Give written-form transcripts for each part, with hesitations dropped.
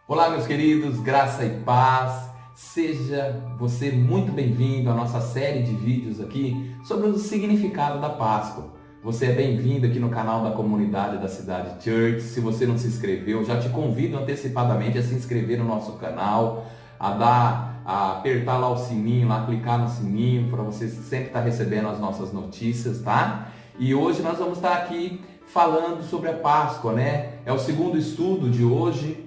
Olá, meus queridos, graça e paz. Seja você muito bem-vindo à nossa série de vídeos aqui sobre o significado da Páscoa. Você é bem-vindo aqui no canal da comunidade da Cidade Church. Se você não se inscreveu, já te convido antecipadamente a se inscrever no nosso canal, a apertar lá o sininho, lá clicar no sininho para você sempre estar recebendo as nossas notícias, tá? E hoje nós vamos estar aqui falando sobre a Páscoa, né? É o segundo estudo de hoje.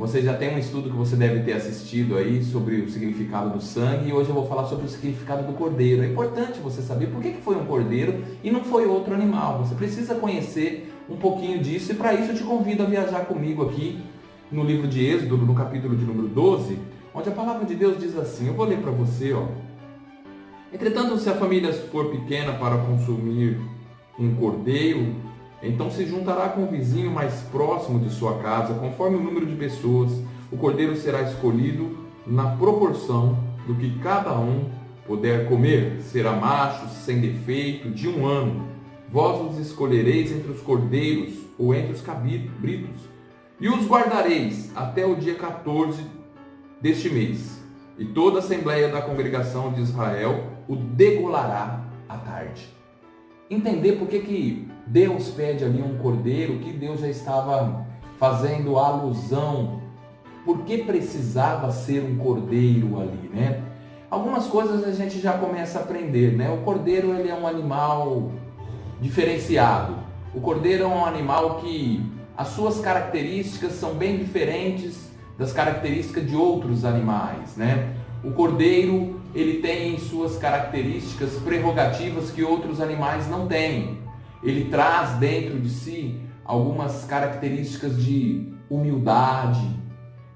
Você já tem um estudo que você deve ter assistido aí sobre o significado do sangue, e hoje eu vou falar sobre o significado do cordeiro. É importante você saber por que foi um cordeiro e não foi outro animal. Você precisa conhecer um pouquinho disso, e para isso eu te convido a viajar comigo aqui no livro de Êxodo, no capítulo de número 12, onde a palavra de Deus diz assim. Eu vou ler para você, ó. Entretanto, se a família for pequena para consumir um cordeiro, então se juntará com o vizinho mais próximo de sua casa, conforme o número de pessoas. O cordeiro será escolhido na proporção do que cada um puder comer. Será macho, sem defeito, de 1 ano. Vós os escolhereis entre os cordeiros ou entre os cabritos, e os guardareis até o dia 14 deste mês. E toda a assembleia da congregação de Israel o degolará à tarde. Entender por que Deus pede ali um cordeiro, que Deus já estava fazendo alusão, por que precisava ser um cordeiro ali, né? Algumas coisas a gente já começa a aprender, né? O cordeiro, ele é um animal diferenciado. O cordeiro é um animal que as suas características são bem diferentes das características de outros animais, né? O cordeiro, ele tem suas características prerrogativas que outros animais não têm. Ele traz dentro de si algumas características de humildade,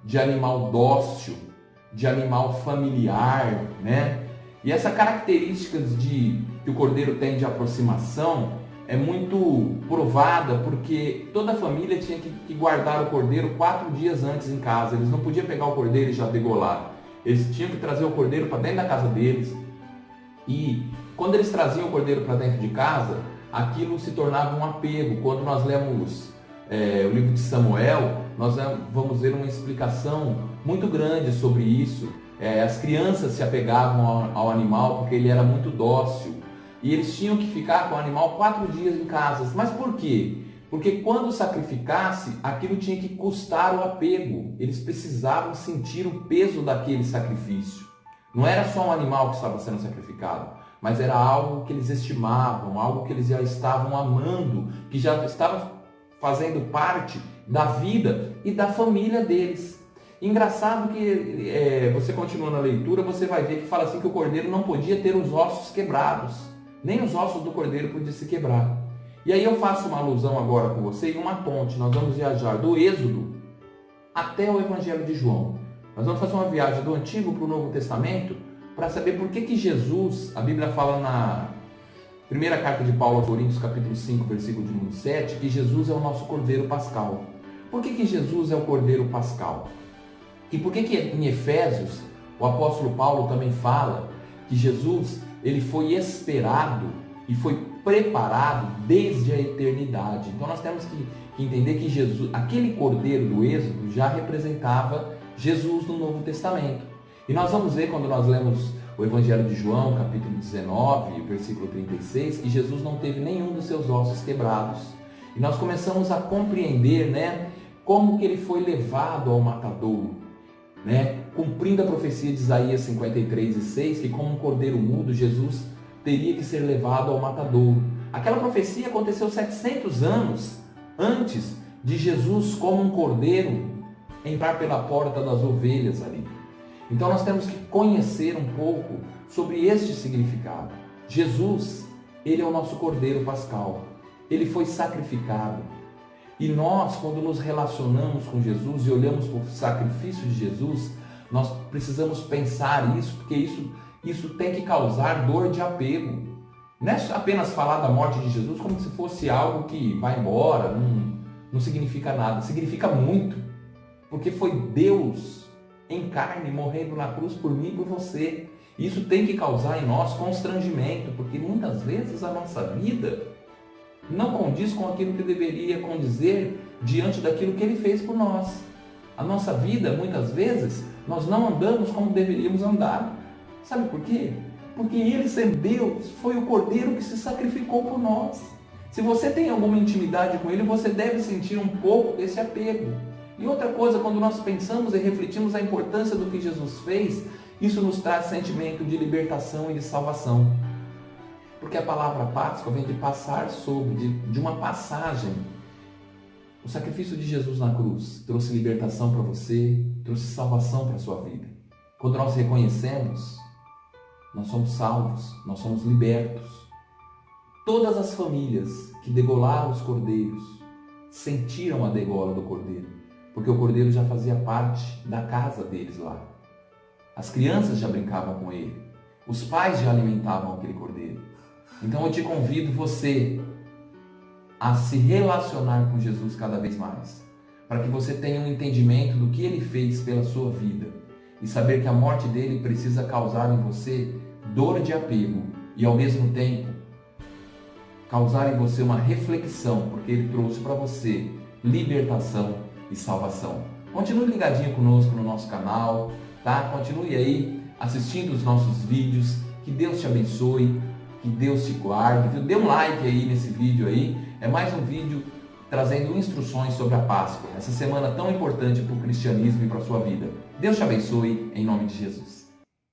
de animal dócil, de animal familiar, né? E essa característica que o cordeiro tem de aproximação é muito provada porque toda a família tinha que guardar o cordeiro 4 dias antes em casa. Eles não podiam pegar o cordeiro e já degolar. Eles tinham que trazer o cordeiro para dentro da casa deles. E quando eles traziam o cordeiro para dentro de casa, aquilo se tornava um apego. Quando nós lemos o livro de Samuel, nós vamos ver uma explicação muito grande sobre isso. As crianças se apegavam ao animal porque ele era muito dócil. E eles tinham que ficar com o animal 4 dias em casa. Mas por quê? Porque quando sacrificasse, aquilo tinha que custar o apego. Eles precisavam sentir o peso daquele sacrifício. Não era só um animal que estava sendo sacrificado, mas era algo que eles estimavam, algo que eles já estavam amando, que já estava fazendo parte da vida e da família deles. Engraçado que você continuando a leitura, você vai ver que fala assim que o cordeiro não podia ter os ossos quebrados. Nem os ossos do cordeiro podiam se quebrar. E aí eu faço uma alusão agora com você em uma ponte. Nós vamos viajar do Êxodo até o Evangelho de João. Nós vamos fazer uma viagem do Antigo para o Novo Testamento para saber por que Jesus, a Bíblia fala na primeira carta de Paulo aos Coríntios, capítulo 5, versículo de número 7, que Jesus é o nosso Cordeiro Pascal. Por que Jesus é o Cordeiro Pascal? E por que em Efésios o apóstolo Paulo também fala que Jesus ele foi esperado e foi preparado desde a eternidade? Então nós temos que entender que Jesus, aquele cordeiro do Êxodo, já representava Jesus no Novo Testamento. E nós vamos ver quando nós lemos o Evangelho de João, capítulo 19, versículo 36, que Jesus não teve nenhum dos seus ossos quebrados. E nós começamos a compreender, né, como que ele foi levado ao matadouro, né, cumprindo a profecia de Isaías 53:6, que como um cordeiro mudo, Jesus teria que ser levado ao matadouro. Aquela profecia aconteceu 700 anos antes de Jesus, como um cordeiro, entrar pela porta das ovelhas ali. Então nós temos que conhecer um pouco sobre este significado. Jesus, ele é o nosso Cordeiro Pascal. Ele foi sacrificado. E nós, quando nos relacionamos com Jesus e olhamos para o sacrifício de Jesus, nós precisamos pensar isso, porque isso tem que causar dor de apego. Não é apenas falar da morte de Jesus como se fosse algo que vai embora, não significa nada. Significa muito, porque foi Deus em carne morrendo na cruz por mim e por você. Isso tem que causar em nós constrangimento, porque muitas vezes a nossa vida não condiz com aquilo que deveria condizer diante daquilo que Ele fez por nós. A nossa vida, muitas vezes, nós não andamos como deveríamos andar. Sabe por quê? Porque Ele, sendo Deus, foi o Cordeiro que se sacrificou por nós. Se você tem alguma intimidade com Ele, você deve sentir um pouco desse apego. E outra coisa, quando nós pensamos e refletimos a importância do que Jesus fez, isso nos traz sentimento de libertação e de salvação. Porque a palavra Páscoa vem de passar sobre, de uma passagem. O sacrifício de Jesus na cruz trouxe libertação para você, trouxe salvação para a sua vida. Quando nós reconhecemos, nós somos salvos, nós somos libertos. Todas as famílias que degolaram os cordeiros sentiram a degola do cordeiro, porque o cordeiro já fazia parte da casa deles lá. As crianças já brincavam com ele, os pais já alimentavam aquele cordeiro. Então eu te convido você a se relacionar com Jesus cada vez mais, para que você tenha um entendimento do que Ele fez pela sua vida e saber que a morte dele precisa causar em você dor de apego e ao mesmo tempo causar em você uma reflexão, porque Ele trouxe para você libertação e salvação. Continue ligadinho conosco no nosso canal, tá? Continue aí assistindo os nossos vídeos. Que Deus te abençoe, que Deus te guarde, viu? Dê um like aí nesse vídeo aí. É mais um vídeo trazendo instruções sobre a Páscoa, essa semana tão importante para o cristianismo e para a sua vida. Deus te abençoe, em nome de Jesus.